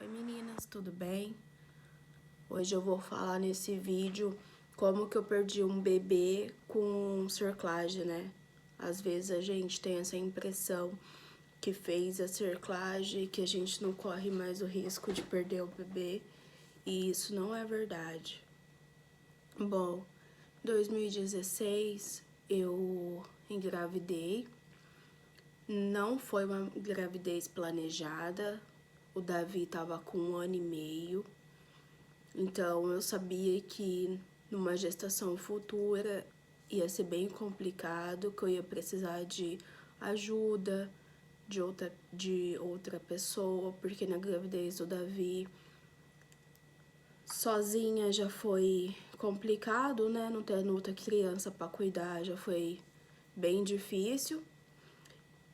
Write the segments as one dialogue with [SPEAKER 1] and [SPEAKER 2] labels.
[SPEAKER 1] Oi meninas, tudo bem? Hoje eu vou falar nesse vídeo como que eu perdi um bebê com cerclagem, né? Às vezes a gente tem essa impressão que fez a cerclagem, que a gente não corre mais o risco de perder o bebê, e isso não é verdade. Bom, em 2016 eu engravidei, não foi uma gravidez planejada, o Davi estava com 1 ano e meio. Então eu sabia que numa gestação futura ia ser bem complicado, que eu ia precisar de ajuda de outra pessoa, porque na gravidez do Davi sozinha já foi complicado, né? Não tendo outra criança para cuidar já foi bem difícil.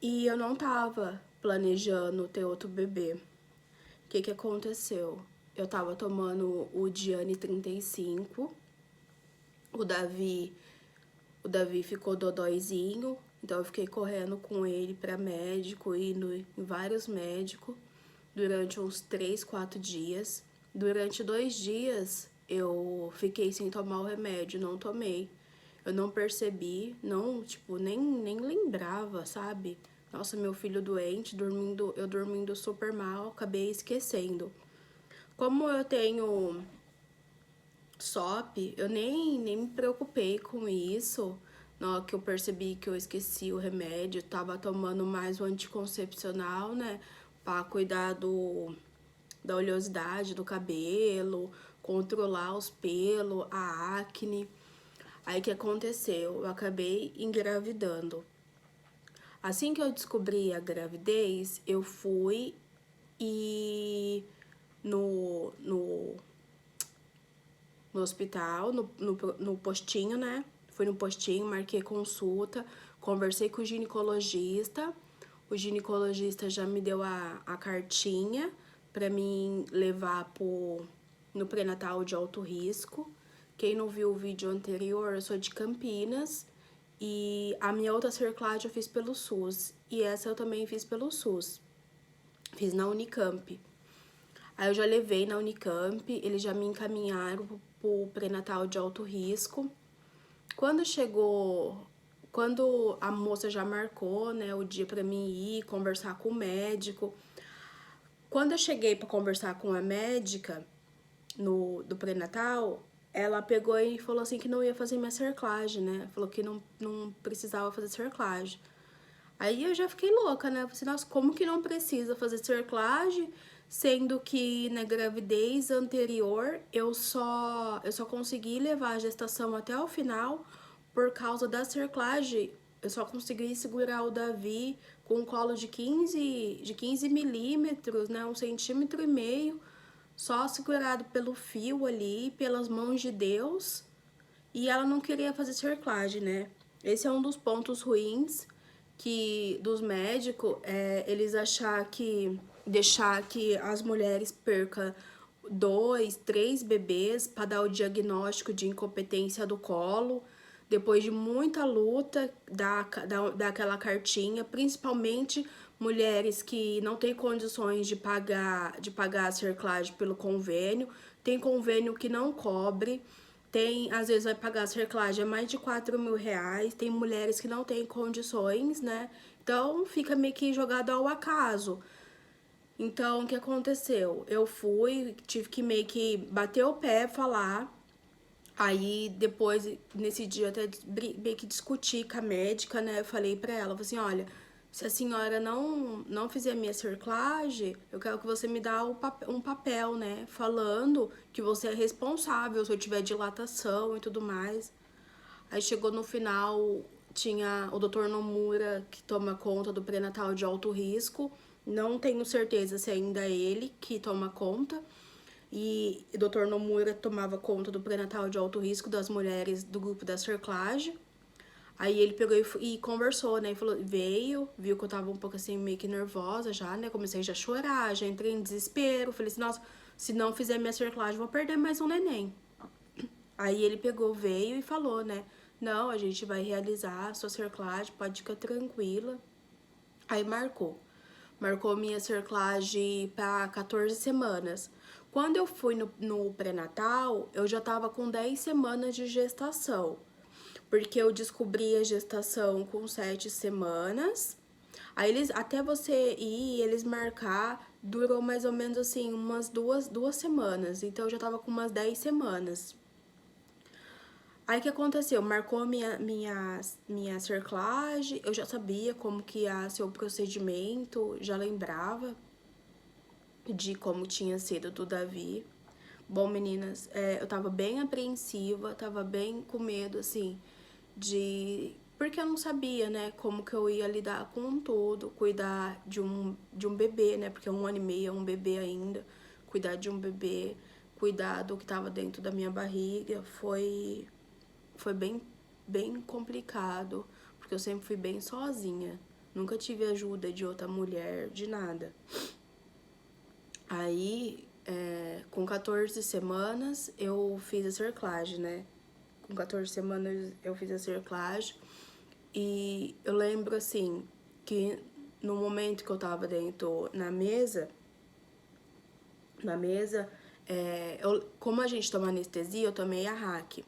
[SPEAKER 1] E eu não tava planejando ter outro bebê. O que aconteceu? Eu tava tomando o Diane 35, o Davi ficou dodóizinho, então eu fiquei correndo com ele pra médico, indo em vários médicos durante uns 3, 4 dias. Durante 2 dias eu fiquei sem tomar o remédio, não tomei. Eu não percebi, não, tipo, nem lembrava, sabe? Nossa, meu filho doente, eu dormindo super mal, acabei esquecendo. Como eu tenho SOP, eu nem me preocupei com isso. Na hora que eu percebi que eu esqueci o remédio, tava tomando mais o anticoncepcional, né? Pra cuidar da oleosidade do cabelo, controlar os pelos, a acne. Aí o que aconteceu? Eu acabei engravidando. Assim que eu descobri a gravidez, eu fui e no hospital, no postinho, né? Fui no postinho, marquei consulta, conversei com o ginecologista. O ginecologista já me deu a cartinha pra mim levar no pré-natal de alto risco. Quem não viu o vídeo anterior, eu sou de Campinas e a minha outra cerclagem eu fiz pelo SUS e essa eu também fiz pelo SUS. Fiz na Unicamp. Aí eu já levei na Unicamp, eles já me encaminharam pro pré-natal de alto risco. Quando a moça já marcou, né, o dia pra mim ir conversar com o médico. Quando eu cheguei pra conversar com a médica do pré-natal, ela pegou e falou assim que não ia fazer minha cerclagem, né? Falou que não precisava fazer cerclagem. Aí eu já fiquei louca, né? Eu falei assim, nossa, como que não precisa fazer cerclagem, sendo que na gravidez anterior eu só consegui levar a gestação até o final por causa da cerclagem. Eu só consegui segurar o Davi com um colo de 15 milímetros, né? 1,5 cm, só segurado pelo fio ali, pelas mãos de Deus. E ela não queria fazer cerclagem, né? Esse é um dos pontos ruins dos médicos, eles deixar que as mulheres percam 2, 3 bebês para dar o diagnóstico de incompetência do colo. Depois de muita luta, dá aquela cartinha, principalmente mulheres que não têm condições de pagar a cerclagem pelo convênio, tem convênio que não cobre. Às vezes vai pagar a cerclagem mais de 4 mil reais, tem mulheres que não têm condições, né? Então fica meio que jogado ao acaso. Então o que aconteceu? Eu tive que meio que bater o pé, falar. Aí depois, nesse dia, eu até meio que discuti com a médica, né? Eu falei pra ela, falei assim, olha, se a senhora não fizer a minha cerclagem, eu quero que você me dá um papel, né? Falando que você é responsável se eu tiver dilatação e tudo mais. Aí chegou no final, tinha o Dr. Nomura, que toma conta do pré-natal de alto risco. Não tenho certeza se ainda é ele que toma conta. E o Dr. Nomura tomava conta do pré-natal de alto risco das mulheres do grupo da cerclagem. Aí ele pegou e conversou, né? Falou, viu que eu tava um pouco assim, meio que nervosa já, né? Comecei já a chorar, já entrei em desespero. Falei assim, nossa, se não fizer minha cerclagem, vou perder mais um neném. Aí ele veio e falou, né? Não, a gente vai realizar a sua cerclagem, pode ficar tranquila. Aí marcou. marcou minha cerclagem para 14 semanas. Quando eu fui no pré-natal, eu já tava com 10 semanas de gestação, porque eu descobri a gestação com 7 semanas. Aí eles, até você ir, eles marcar, durou mais ou menos assim, umas duas semanas. Então eu já tava com umas 10 semanas. Aí o que aconteceu? Marcou minha cerclagem, eu já sabia como que ia ser o procedimento, já lembrava de como tinha sido do Davi. Bom, meninas, eu tava bem apreensiva, tava bem com medo, assim, de... Porque eu não sabia, né, como que eu ia lidar com tudo, cuidar de um bebê, né, porque 1 ano e meio é um bebê ainda, cuidar de um bebê, cuidar do que tava dentro da minha barriga, foi bem complicado, porque eu sempre fui bem sozinha, nunca tive ajuda de outra mulher, de nada. Aí, com 14 semanas, eu fiz a cerclagem, né? Com 14 semanas eu fiz a cerclagem. E eu lembro, assim, que no momento que eu tava dentro na mesa, como a gente toma anestesia, eu tomei a hack.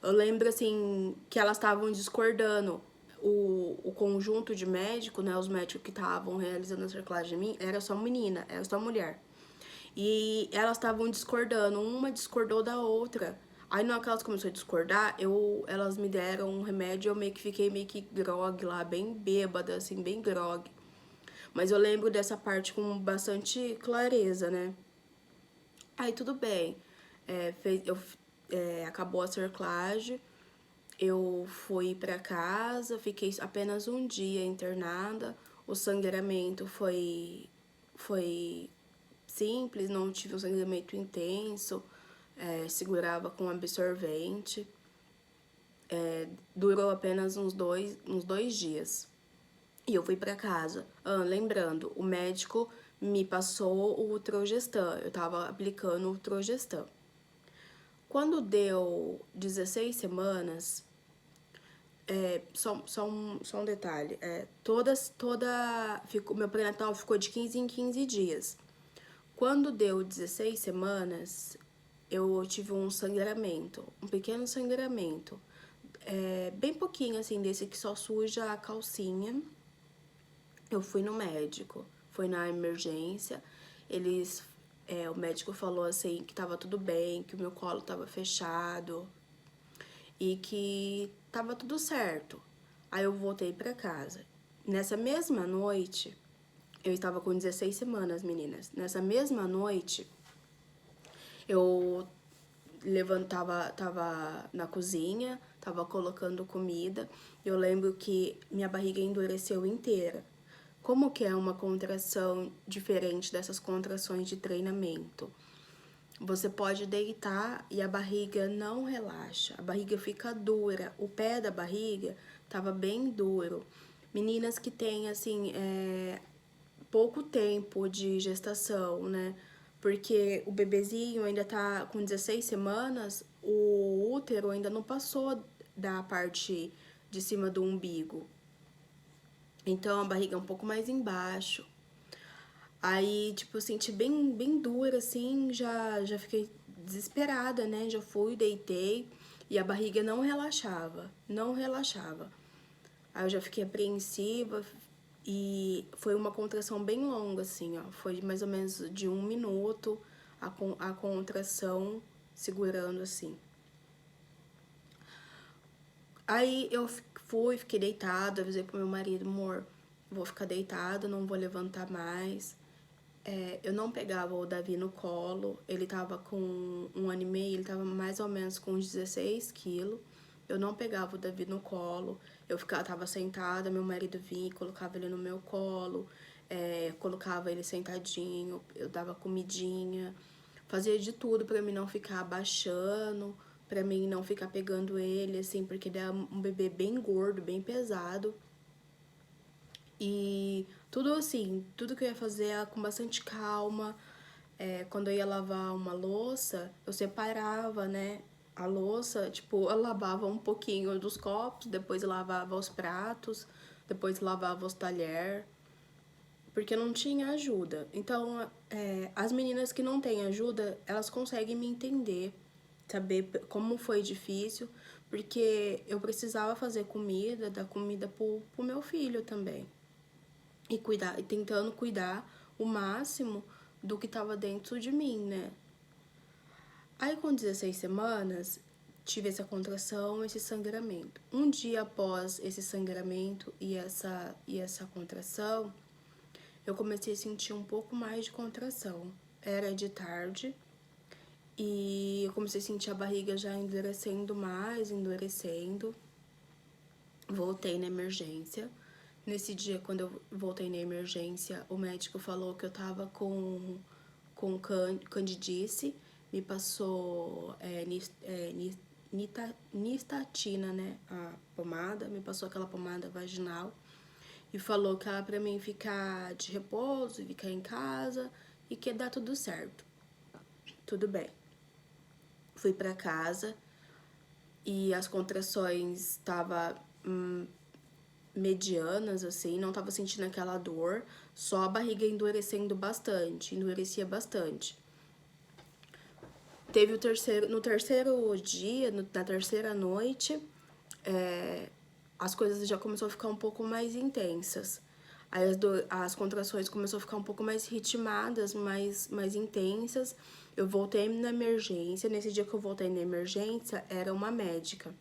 [SPEAKER 1] Eu lembro, assim, que elas estavam discordando. O conjunto de médicos, né, os médicos que estavam realizando a cerclagem de mim, era só menina, era só mulher. E elas estavam discordando, uma discordou da outra. Aí na hora que elas começaram a discordar, elas me deram um remédio, eu meio que fiquei meio que grog lá, bem bêbada, assim, bem grog. Mas eu lembro dessa parte com bastante clareza, né? Aí tudo bem, acabou a cerclagem, eu fui pra casa, fiquei apenas um dia internada, o sangramento foi simples, não tive um sangramento intenso, segurava com absorvente, durou apenas uns dois dias. E eu fui pra casa. Lembrando, o médico me passou o Trogestan, eu tava aplicando o Trogestan. Quando deu 16 semanas, só um detalhe, meu pré-natal ficou de 15 em 15 dias. Quando deu 16 semanas, eu tive um sangramento, um pequeno sangramento, bem pouquinho assim, desse que só suja a calcinha. Eu fui no médico, fui na emergência, o médico falou assim que tava tudo bem, que o meu colo tava fechado e que tava tudo certo. Aí eu voltei pra casa. Nessa mesma noite, eu estava com 16 semanas, meninas. Nessa mesma noite, eu tava na cozinha, tava colocando comida. Eu lembro que minha barriga endureceu inteira. Como que é uma contração diferente dessas contrações de treinamento? Você pode deitar e a barriga não relaxa, a barriga fica dura, o pé da barriga tava bem duro. Meninas que têm, assim, pouco tempo de gestação, né? Porque o bebezinho ainda tá com 16 semanas, o útero ainda não passou da parte de cima do umbigo. Então a barriga é um pouco mais embaixo. Aí, tipo, eu senti bem dura, assim, já fiquei desesperada, né? Já fui, deitei e a barriga não relaxava, não relaxava. Aí eu já fiquei apreensiva e foi uma contração bem longa, assim, ó. Foi mais ou menos de 1 minuto a contração segurando, assim. Aí eu fiquei deitada, avisei pro meu marido, amor, vou ficar deitada, não vou levantar mais. Eu não pegava o Davi no colo, ele tava com 1 ano e meio, ele tava mais ou menos com uns 16 quilos. Eu não pegava o Davi no colo, tava sentada, meu marido vinha e colocava ele no meu colo, colocava ele sentadinho, eu dava comidinha, fazia de tudo pra mim não ficar abaixando, pra mim não ficar pegando ele, assim, porque ele é um bebê bem gordo, bem pesado. E tudo assim, tudo que eu ia fazer era com bastante calma. Quando eu ia lavar uma louça, eu separava, né? A louça, tipo, eu lavava um pouquinho dos copos, depois lavava os pratos, depois lavava os talheres. porque não tinha ajuda. Então, as meninas que não têm ajuda, elas conseguem me entender, saber como foi difícil, porque eu precisava fazer comida, dar comida pro meu filho também. E cuidar, e tentando cuidar o máximo do que estava dentro de mim, né? Aí com 16 semanas, tive essa contração, esse sangramento. Um dia após esse sangramento e essa contração, eu comecei a sentir um pouco mais de contração. Era de tarde e eu comecei a sentir a barriga já endurecendo mais, endurecendo. Voltei na emergência. Nesse dia, quando eu voltei na emergência, o médico falou que eu tava com candidíase, me passou nistatina, né, a pomada, me passou aquela pomada vaginal e falou que era pra mim ficar de repouso, ficar em casa e que ia dar tudo certo. Tudo bem. Fui pra casa e as contrações estavam medianas, assim, não tava sentindo aquela dor, só a barriga endurecia bastante. Teve no terceiro dia, na terceira noite, as coisas já começou a ficar um pouco mais intensas. Aí as contrações começou a ficar um pouco mais ritmadas, mais intensas. Eu voltei na emergência. Nesse dia que eu voltei na emergência, era uma médica.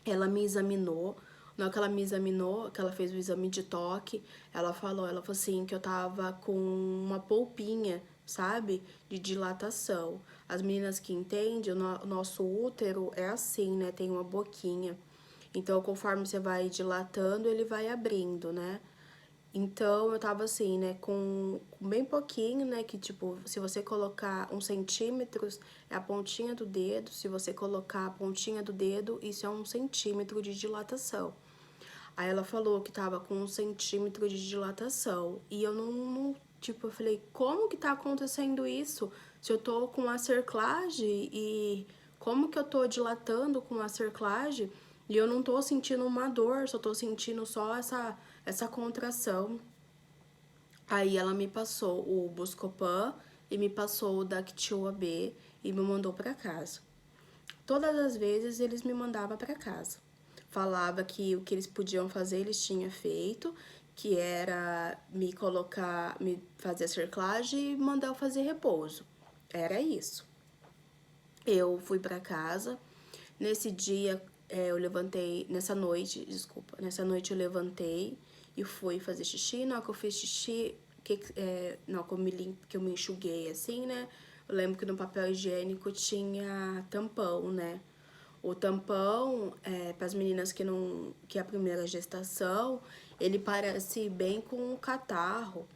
[SPEAKER 1] Ela me examinou. Na hora que ela me examinou, que ela fez o exame de toque, ela falou assim que eu tava com uma polpinha, sabe? De dilatação. As meninas que entendem, o nosso útero é assim, né? Tem uma boquinha. Então, conforme você vai dilatando, ele vai abrindo, né? Então, eu tava assim, né, com bem pouquinho, né, que tipo, se você colocar 1 centímetro, é a pontinha do dedo, se você colocar a pontinha do dedo, isso é 1 centímetro de dilatação. Aí ela falou que tava com 1 centímetro de dilatação, e eu tipo, eu falei, como que tá acontecendo isso? Se eu tô com a cerclagem e como que eu tô dilatando com a cerclagem e eu não tô sentindo uma dor, só tô sentindo só essa contração. Aí ela me passou o Buscopan e me passou o Dactil B e me mandou para casa. Todas as vezes eles me mandavam para casa. Falava que o que eles podiam fazer, eles tinham feito, que era me fazer a cerclagem e mandar eu fazer repouso. Era isso. Eu fui para casa. Nesse dia, nessa noite eu levantei e fui fazer xixi. Na hora que eu fiz xixi, na hora que eu me enxuguei assim, né? Eu lembro que no papel higiênico tinha tampão, né? O tampão, para as meninas que é a primeira gestação, ele parece bem com um catarro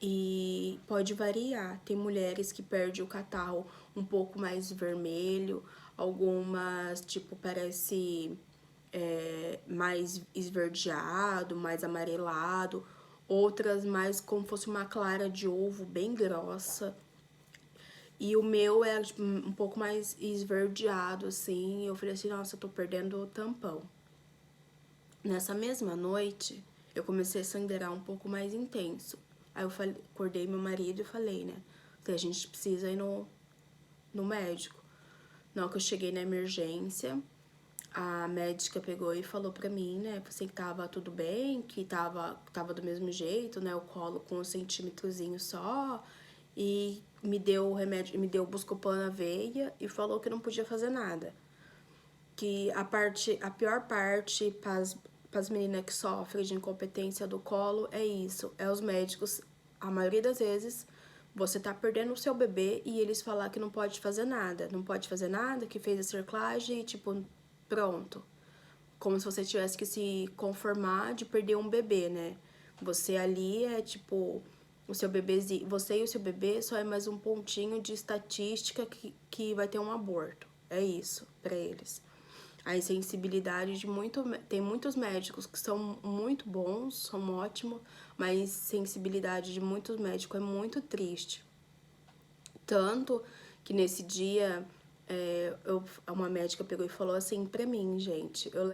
[SPEAKER 1] e pode variar. Tem mulheres que perdem o catarro um pouco mais vermelho, algumas, tipo, parece mais esverdeado, mais amarelado, outras mais como fosse uma clara de ovo bem grossa. E o meu é tipo, um pouco mais esverdeado, assim. Eu falei assim, nossa, eu tô perdendo o tampão. Nessa mesma noite, eu comecei a sangrar um pouco mais intenso. Aí eu acordei meu marido e falei, né? Que a gente precisa ir no médico. Na hora que eu cheguei na emergência, a médica pegou e falou pra mim, né? Assim, que tava tudo bem, que tava do mesmo jeito, né? O colo com 1 centímetrozinho só. E me deu o remédio, me deu o Buscopan na veia e falou que não podia fazer nada. Que a pior parte para as meninas que sofrem de incompetência do colo é isso, é os médicos, a maioria das vezes, você tá perdendo o seu bebê e eles falar que não pode fazer nada, que fez a cerclagem e tipo, pronto. Como se você tivesse que se conformar de perder um bebê, né? Você ali é tipo, o seu bebezinho, você e o seu bebê só é mais um pontinho de estatística que vai ter um aborto. É isso pra eles. A insensibilidade tem muitos médicos que são muito bons, são ótimos, mas a insensibilidade de muitos médicos é muito triste. Tanto que nesse dia, uma médica pegou e falou assim pra mim, gente,